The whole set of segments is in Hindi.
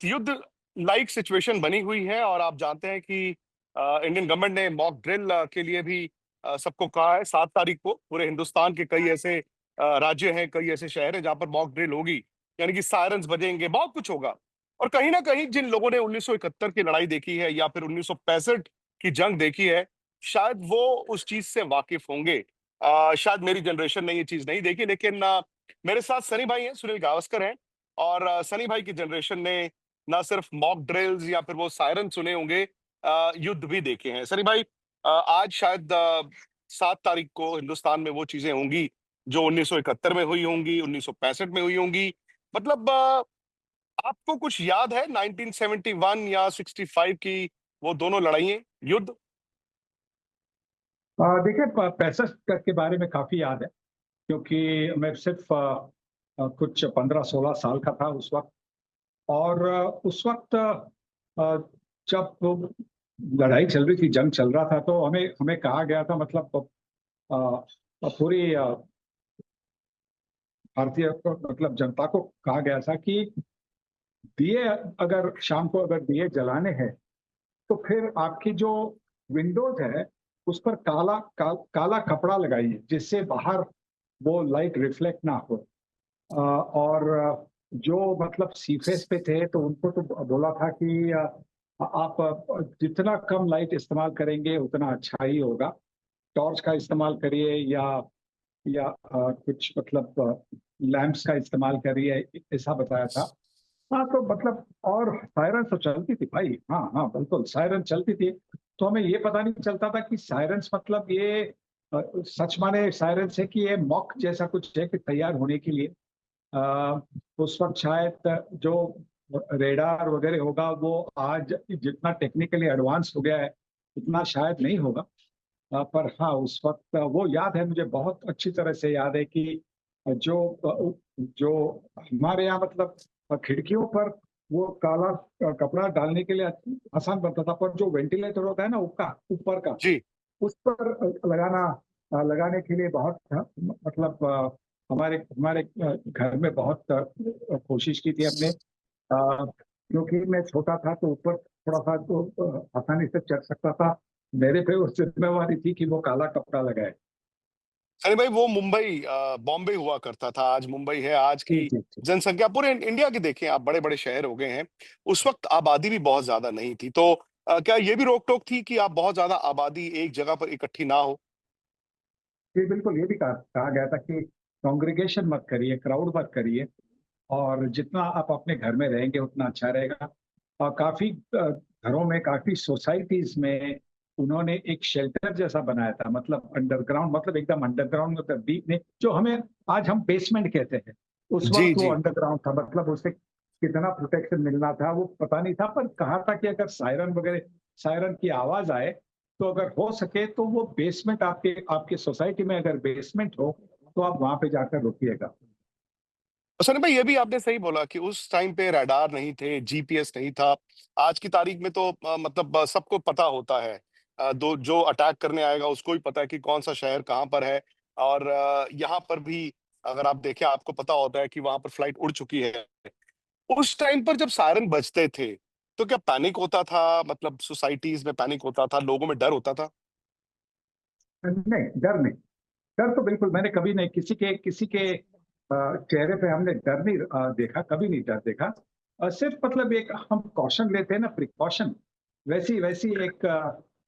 युद्ध लाइक सिचुएशन बनी हुई है और आप जानते हैं कि इंडियन गवर्नमेंट ने मॉक ड्रिल के लिए भी सबको कहा है 7 तारीख को। पूरे हिंदुस्तान के कई ऐसे राज्य हैं, कई ऐसे शहर हैं जहां पर मॉक ड्रिल होगी, यानी कि सायरन्स बजेंगे, बहुत कुछ होगा। और कहीं ना कहीं जिन लोगों ने 1971 की लड़ाई देखी है या फिर 1965 की जंग देखी है, शायद वो उस चीज से वाकिफ होंगे। शायद मेरी जनरेशन ने ये चीज नहीं देखी, लेकिन मेरे साथ सनी भाई हैं, सुनील गावस्कर हैं। और सनी भाई की जनरेशन ने ना सिर्फ मॉक ड्रिल्स या फिर वो सायरन सुने होंगे, युद्ध भी देखे हैं। सनी भाई, आज शायद 7 तारीख को हिंदुस्तान में वो चीजें होंगी जो 1971 में हुई होंगी, 1965 में हुई होंगी। मतलब आपको कुछ याद है 1971 या 65 की वो दोनों लड़ाइयाँ, युद्ध? देखिए, 65 के बारे में काफी याद है, क्योंकि मैं सिर्फ कुछ 15-16 साल का था उस वक्त। और उस वक्त जब वो लड़ाई चल रही थी, जंग चल रहा था, तो हमें हमें कहा गया था, मतलब पूरी भारतीय मतलब जनता को कहा गया था कि दिए, अगर शाम को अगर दिए जलाने हैं, तो फिर आपकी जो विंडोज है उस पर काला कपड़ा लगाइए, जिससे बाहर वो लाइट रिफ्लेक्ट ना हो। और जो मतलब सीफेस पे थे, तो उनको तो बोला था कि आप जितना कम लाइट इस्तेमाल करेंगे उतना अच्छा ही होगा। टॉर्च का इस्तेमाल करिए, या कुछ मतलब लैंप्स का इस्तेमाल करिए, ऐसा बताया था। हाँ, तो मतलब और सायरन तो चलती थी भाई। हाँ हाँ, बिल्कुल सायरन चलती थी। तो हमें ये पता नहीं चलता था कि सायरन्स मतलब ये सच माने सायरन्स है, कि ये मॉक जैसा कुछ है कि तैयार होने के लिए। अ, उस वक्त शायद जो रेडार वगैरह होगा, वो आज जितना टेक्निकली एडवांस हो गया है उतना शायद नहीं होगा। पर हाँ, उस वक्त वो याद है, मुझे बहुत अच्छी तरह से याद है कि जो जो हमारे यहाँ मतलब खिड़कियों पर वो काला कपड़ा डालने के लिए आसान बनता था, पर जो वेंटिलेटर होता है ना, ऊपर का, जी। उस पर लगाने के लिए बहुत मतलब हमारे हमारे घर में बहुत कोशिश की थी हमने। क्योंकि मैं छोटा था, तो ऊपर थोड़ा सा तो आसानी से चढ़ सकता था। मेरे पे उस जिम्मेवारी थी कि वो काला कपड़ा लगाए। अरे भाई, वो मुंबई बॉम्बे हुआ करता था, आज मुंबई है। आज जी की जी जी। जनसंख्या पूरे इंडिया की देखें आप, बड़े बड़े शहर हो गए हैं। उस वक्त आबादी भी बहुत ज्यादा नहीं थी, तो क्या ये भी रोक टोक थी कि आप बहुत ज्यादा आबादी एक जगह पर इकट्ठी ना हो? जी बिल्कुल, ये भी कहा गया था कि कॉन्ग्रीगेशन मत करिए, क्राउड मत करिए, और जितना आप अपने घर में रहेंगे उतना अच्छा रहेगा। और काफी घरों में, काफी सोसाइटीज में उन्होंने एक शेल्टर जैसा बनाया था, मतलब अंडरग्राउंड, मतलब एकदम अंडरग्राउंड, मतलब डीप में, जो हमें आज हम बेसमेंट कहते हैं। उस जी वक्त वो जी। अंडरग्राउंड था, मतलब उससे कितना प्रोटेक्शन मिलना था वो पता नहीं था, पर कहा था कि अगर सायरन की आवाज आए, तो अगर हो सके तो वो बेसमेंट, आपके आपके सोसाइटी में अगर बेसमेंट हो, तो आप वहां पे जाकर रुकिएगा। सनी भाई, ये भी आपने सही बोला कि उस टाइम पे रडार नहीं थे, जीपीएस नहीं था। आज की तारीख में तो मतलब सबको पता होता है। दो जो अटैक करने आएगा उसको भी पता है कि कौन सा शहर कहाँ पर है। और यहाँ पर भी अगर आप देखें, आपको पता होता है कि वहां पर फ्लाइट उड़ चुकी है। उस टाइम पर जब सायरन बजते थे, तो क्या पैनिक होता था? मतलब सोसाइटीज में पैनिक होता था, लोगों में डर होता था? नहीं, डर नहीं। डर तो बिल्कुल मैंने कभी नहीं, किसी के चेहरे पे हमने डर नहीं देखा, कभी नहीं डर देखा। सिर्फ मतलब एक हम कॉशन लेते हैं ना, प्रिकॉशन, वैसी वैसी एक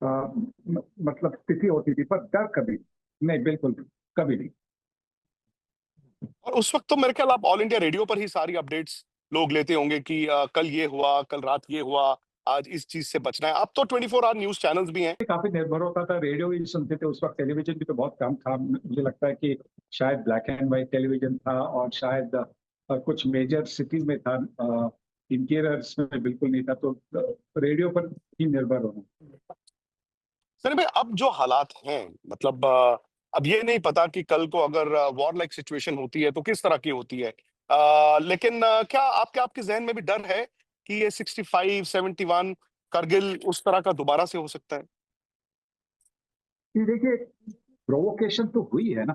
मतलब स्थिति होती थी, पर डर कभी नहीं, बिल्कुल कभी नहीं। और उस वक्त तो मेरे ख्याल आप ऑल इंडिया रेडियो पर ही सारी अपडेट्स लोग लेते होंगे कि कल ये हुआ, कल रात ये हुआ, आज इस चीज से बचना है। अब तो 24 आवर न्यूज चैनल्स भी हैं। काफी निर्भर होता था, रेडियो ही सुनते थे उस वक्त, टेलीविजन भी तो बहुत कम था। मुझे लगता है कि शायद ब्लैक एंड व्हाइट टेलीविजन था, और शायद कुछ मेजर सिटीज में था, इंटीरियर्स में बिल्कुल नहीं था, तो रेडियो पर ही निर्भर होना। सनी भाई, अब जो हालात हैं, मतलब अब ये नहीं पता कि कल को अगर वॉर लाइक सिचुएशन होती है तो किस तरह की होती है। लेकिन क्या आपके जहन में भी डर है कि ये 65-71 करगिल उस तरह का दोबारा से हो सकता है? कि देखिए, प्रोवोकेशन तो हुई है ना,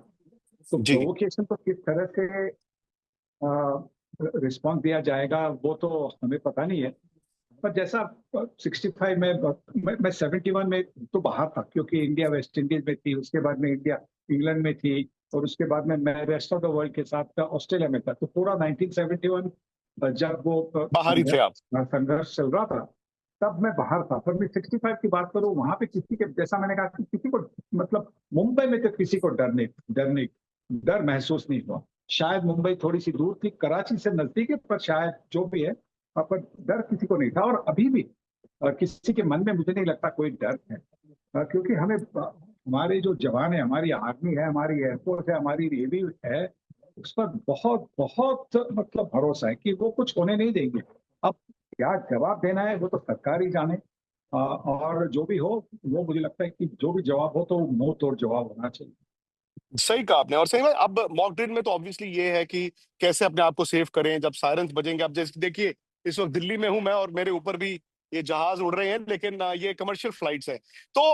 तो जी। प्रोवोकेशन तो किस तरह से रिस्पॉन्स दिया जाएगा वो तो हमें पता नहीं है। पर जैसा 65 में मैं 71 में तो बाहर था, क्योंकि इंडिया वेस्ट इंडीज में थी, उसके बाद में इंडिया इंग्लैंड में थी, और उसके बाद में मैं रेस्ट ऑफ द वर्ल्ड के साथ ऑस्ट्रेलिया में था। तो पूरा 1971 जब वो बाहर ही थे आप? संघर्ष चल रहा था, तब मैं बाहर था। पर मैं 65 की बात करूं, वहां पे किसी के, जैसा मैंने कहा कि किसी को, मतलब मुंबई में तो किसी को डर महसूस नहीं हुआ। शायद मुंबई थोड़ी सी दूर थी, कराची से नजदीक है, पर शायद जो भी है, पर डर किसी को नहीं था। और अभी भी किसी के मन में मुझे नहीं लगता कोई डर है, क्योंकि हमें हमारे जो जवान है, हमारी आर्मी है, हमारी एयरफोर्स है, हमारी नेवी है, उस पर बहुत बहुत मतलब भरोसा है कि वो कुछ होने नहीं देंगे। अब क्या जवाब देना है वो तो सरकार ही जाने। और जो भी हो, वो मुझे लगता है कि जो भी जवाब हो तो मुंह तोड़ जवाब होना चाहिए। सही कहा आपने। और सही में अब मॉक ड्रिल में तो ऑब्वियसली ये है कि कैसे अपने आप को सेव करें जब सायरन्स बजेंगे। अब जैसे देखिए, इस वक्त दिल्ली में हूं मैं और मेरे ऊपर भी ये जहाज उड़ रहे हैं, लेकिन ये कमर्शियल फ्लाइट्स हैं। तो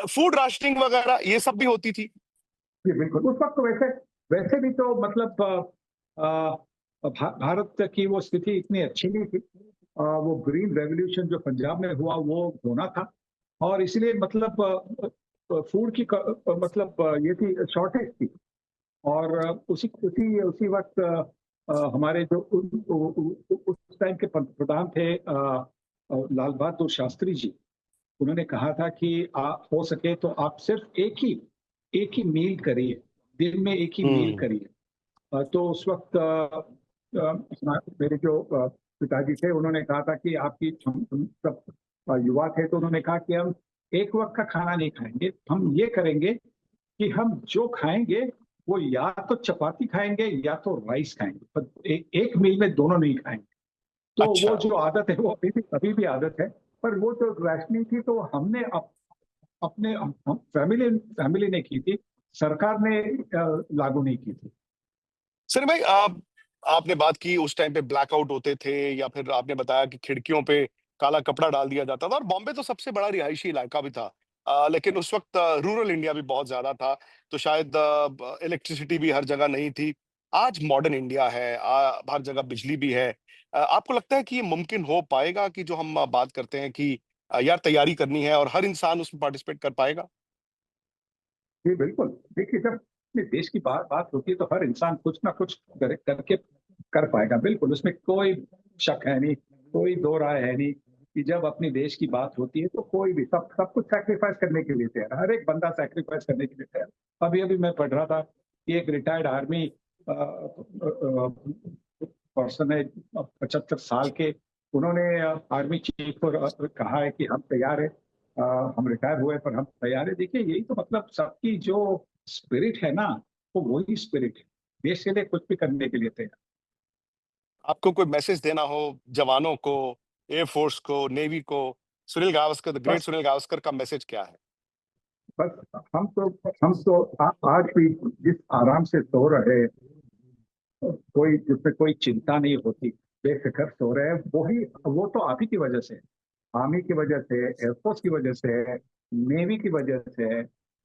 फूड राशनिंग वगैरह ये सब भी होती थी? जी बिल्कुल। उस वक्त तो वैसे वैसे भी तो मतलब भारत की वो स्थिति इतनी अच्छी नहीं थी। वो ग्रीन रेवोल्यूशन जो पंजाब में हुआ वो होना था, और इसलिए मतलब फूड की मतलब ये थी, शॉर्टेज थी। और उसी उसी उसी वक्त हमारे जो उस टाइम के प्रधान थे, लाल बहादुर शास्त्री जी, उन्होंने कहा था कि हो सके तो आप सिर्फ एक ही मील करिए, दिन में एक ही मील हम्म। करिए। तो उस वक्त मेरे जो पिताजी थे, उन्होंने कहा था कि आपकी, हम सब युवा थे, तो उन्होंने कहा कि हम एक वक्त का खाना नहीं खाएंगे, हम ये करेंगे कि हम जो खाएंगे वो या तो चपाती खाएंगे या तो राइस खाएंगे, पर एक मील में दोनों नहीं खाएंगे। तो वो अच्छा। जो आदत है वो अभी भी आदत है। पर वो जो राशनिंग थी तो हमने अपने फैमिली फैमिली ने की थी, सरकार ने लागू नहीं की थी। सर भाई, आपने बात की उस टाइम पे ब्लैकआउट होते थे, या फिर आपने बताया कि खिड़कियों पे काला कपड़ा डाल दिया जाता था, और बॉम्बे तो सबसे बड़ा रिहायशी इलाका भी था। लेकिन उस वक्त रूरल इंडिया भी बहुत ज्यादा था, तो शायद इलेक्ट्रिसिटी भी हर जगह नहीं थी। आज मॉडर्न इंडिया है, हर जगह बिजली भी है। आपको लगता है कि ये मुमकिन हो पाएगा कि जो हम बात करते हैं कि यार तैयारी करनी है और हर इंसान उसमें पार्टिसिपेट कर पाएगा? जी बिल्कुल। देखिए, जब अपने देश की बात होती है तो हर इंसान कुछ ना कुछ करके कर पाएगा, बिल्कुल, उसमें कोई शक है नहीं, कोई दो राय है नहीं कि जब अपने देश की बात होती है तो कोई भी, सब सब कुछ सैक्रिफाइस करने के लिए तैयार है, हर एक बंदा सैक्रिफाइस करने के लिए तैयार है। अभी अभी मैं पढ़ रहा था कि एक रिटायर्ड आर्मी पर्सन है, 75 साल के, उन्होंने आर्मी चीफ को कहा है कि हम तैयार है, हम रिटायर हुए पर हम तैयार है। देखिए, यही तो मतलब सबकी जो स्पिरिट है ना, वो वही स्पिरिट है, देश के लिए कुछ भी करने के लिए तैयार। आपको कोई मैसेज देना हो जवानों को, एयरफोर्स को, नेवी को, सुनील गावस्कर, द ग्रेट बस सुनील गावस्कर का मैसेज क्या है? बस हम तो आज भी जिस आराम से सो रहे, कोई जिसमें कोई चिंता नहीं होती, बेफिक्र सो रहे हैं, वो तो आप ही की वजह से, आर्मी की वजह से, एयरफोर्स की वजह से, नेवी की वजह से,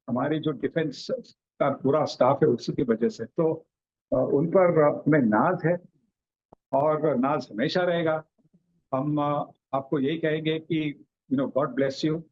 हमारी जो डिफेंस का पूरा स्टाफ है उसी की वजह से। तो उन पर हमें नाज है, और नाज हमेशा रहेगा। हम आपको यही कहेंगे कि गॉड ब्लेस यू।